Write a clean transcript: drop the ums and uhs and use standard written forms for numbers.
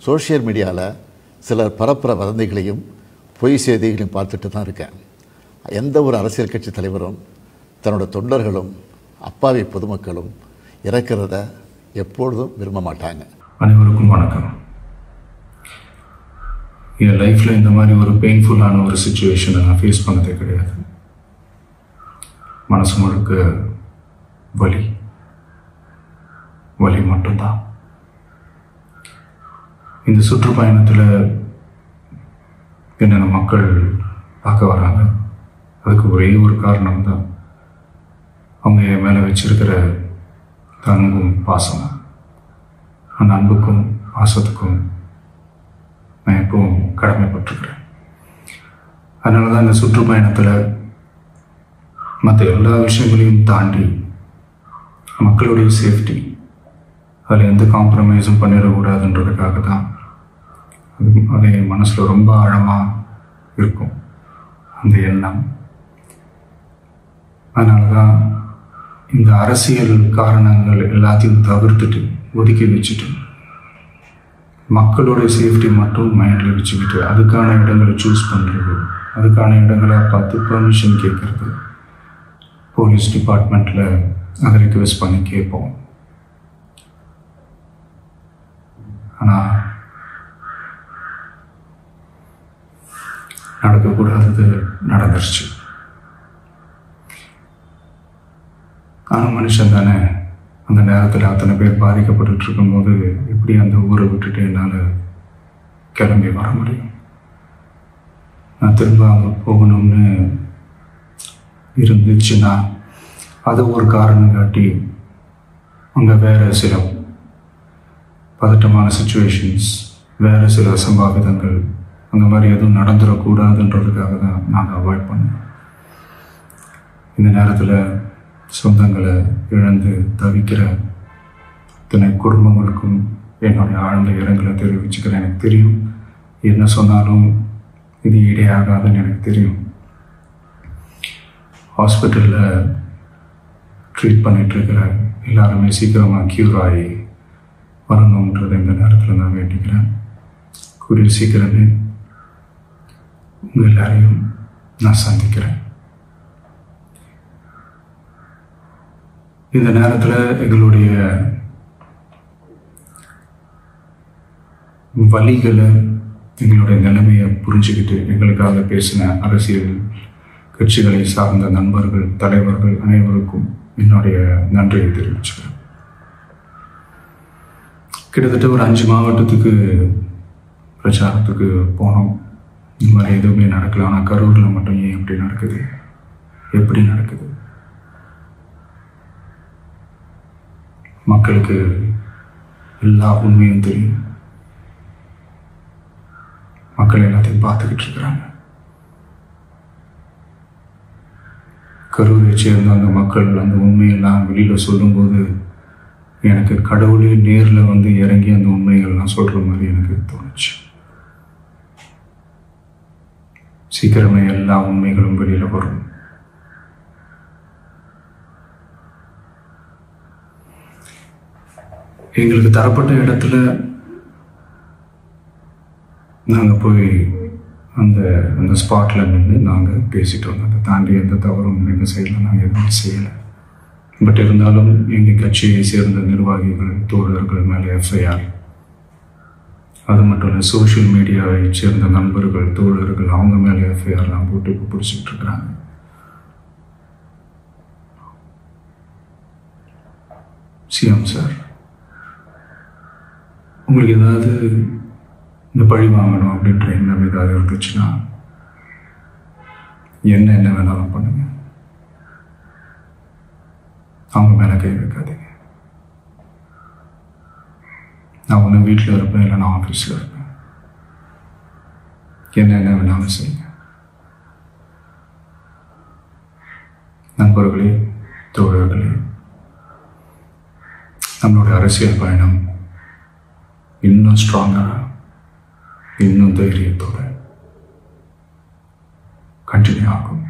Social மீடியாவில் சிலர் பரப்புகிற வதந்திகளையும் பொய் செய்திகளையும் பார்த்துட்டு தான் இருக்கேன். எந்த ஒரு அரசியல் கட்சி தலைவரும் தன்னோட தொண்டர்களும் அப்பாவி பொதுமக்களும் இறக்கிறத எப்பொழுதும் விரும்ப மாட்டாங்க. அனைவருக்கும் வணக்கம். என் லைஃப்பில் இந்த மாதிரி ஒரு பெயின்ஃபுல்லான ஒரு சுச்சுவேஷனை நான் ஃபேஸ் பண்ணதே கிடையாது. மனசு முழுக்க வலி மட்டும்தான். இந்த சுற்றுப்பயணத்தில் என்னென்ன மக்கள் பார்க்க வராங்க, அதுக்கு ஒரே ஒரு காரணம் தான் அவங்க என் மேலே வச்சிருக்கிற அன்பும் பாசமும். அந்த அன்புக்கும் பாசத்துக்கும் நான் எப்பவும் கடமைப்பட்டிருக்கிறேன். அதனால தான் இந்த சுற்றுப்பயணத்தில் மற்ற எல்லா விஷயங்களையும் தாண்டி மக்களுடைய சேஃப்டி, அதில் எந்த காம்ப்ரமைஸும் பண்ணிடக்கூடாதுன்றதுக்காக தான் அது என் மனசில் ரொம்ப ஆழமாக இருக்கும் அந்த எண்ணம். அதனால தான் இந்த அரசியல் காரணங்கள் எல்லாத்தையும் தவிர்த்துட்டு ஒதுக்கி வச்சுட்டு மக்களோட சேஃப்டி மட்டும் மைண்டில் வச்சுக்கிட்டு அதுக்கான இடங்களை சூஸ் பண்ணுறது, அதுக்கான இடங்களை பார்த்து பெர்மிஷன் கேட்குறது, போலீஸ் டிபார்ட்மெண்ட்டில் அதை ரிக்வெஸ்ட் பண்ணி கேட்போம். ஆனால் நடக்கக்கூடாதது நடந்துருச்சு. ஆனால் மனுஷன் தானே, அந்த நேரத்தில் அத்தனை பேர் பாதிக்கப்பட்டு இருக்கும்போது எப்படி அந்த ஊரை விட்டுட்டு என்னால் கிளம்பி வர முடியும்? நான் திரும்ப அங்கே போகணும்னு இருந்துச்சுன்னா அதை ஒரு காரணம் காட்டி அங்கே வேறு சில பதட்டமான சுச்சுவேஷன்ஸ், வேறு சில அசம்பாவிதங்கள் அந்த மாதிரி எதுவும் நடந்துடக்கூடாதுன்றதுக்காக தான் நான் அவாய்ட் பண்ணேன். இந்த நேரத்தில் சொந்தங்களை இழந்து தவிக்கிற இத்தனை குடும்பங்களுக்கும் என்னுடைய ஆழ்ந்த இரங்கலை தெரிவிச்சுக்கிறேன். எனக்கு தெரியும், என்ன சொன்னாலும் இது ஈடேயாகாதுன்னு எனக்கு தெரியும். ஹாஸ்பிட்டலில் ட்ரீட் பண்ணிகிட்ருக்கிற எல்லாருமே சீக்கிரமாக க்யூர் ஆகி வரணுன்றதை இந்த நேரத்தில் நான் வேண்டிக்கிறேன். கூடிய சீக்கிரமே உங்கள் எல்லாரையும் நான் சந்திக்கிறேன். இந்த நேரத்தில் எங்களுடைய வலிகளை, எங்களுடைய நிலைமையை புரிஞ்சுக்கிட்டு எங்களுக்காக பேசின அரசியல் கட்சிகளை சார்ந்த நண்பர்கள், தலைவர்கள் அனைவருக்கும் என்னுடைய நன்றியை தெரிவிச்சுக்கிறேன். கிட்டத்தட்ட ஒரு 5 மாவட்டத்துக்கு பிரச்சாரத்துக்கு போனோம். இந்த மாதிரி எதுவுமே நடக்கல. ஆனால் கரூரில் மட்டும் ஏன் எப்படி நடக்குது, எப்படி நடக்குது? மக்களுக்கு எல்லா உண்மையும் தெரியும். மக்கள் எல்லாத்தையும் பார்த்துக்கிட்டு இருக்கிறாங்க. கரூரை சேர்ந்த அந்த மக்கள் அந்த உண்மையெல்லாம் வெளியில் சொல்லும்போது எனக்கு கடவுளே நேரில் வந்து இறங்கி அந்த உண்மைகள்லாம் சொல்கிற மாதிரி எனக்கு தோணுச்சு. சீக்கிரமே எல்லா உண்மைகளும் வெளியில் வரும். எங்களுக்கு தரப்பட்ட இடத்துல நாங்கள் போய் அந்த ஸ்பாட்டில் நின்று நாங்கள் பேசிட்டு வந்தோம். அதை தாண்டி எந்த தவறும் எங்கள் சைடில் நாங்கள் எதுவும் செய்யலை. பட் இருந்தாலும் எங்கள் கட்சியை சேர்ந்த நிர்வாகிகள், தோழர்கள் மேலே எஃப்ஐஆர், அது மட்டும் இல்லை சோஷியல் மீடியாவை சேர்ந்த நண்பர்கள், தோழர்கள் அவங்க மேலே எஃப்ஐஆர்லாம் போட்டு இப்போ பிடிச்சிட்டு இருக்கிறாங்க. சிஎம் சார், உங்களுக்கு ஏதாவது இந்த பழி வாங்கணும் அப்படின்ற எண்ணம் ஏதாவது இருந்துச்சுன்னா என்ன வேணாலும் பண்ணுங்க. அவங்க மேலே கை வைக்காதீங்க. நான் ஒன்று வீட்டில் இருப்பேன், இல்லை நான் ஆஃபீஸில் இருப்பேன். என்ன வேணாலும் செய்யுங்க. நண்பர்களே, தோழர்களே, நம்மளுடைய அரசியல் பயணம் இன்னும் ஸ்ட்ராங்காக, இன்னும் தைரியத்தோட கண்டினியூ ஆகும்.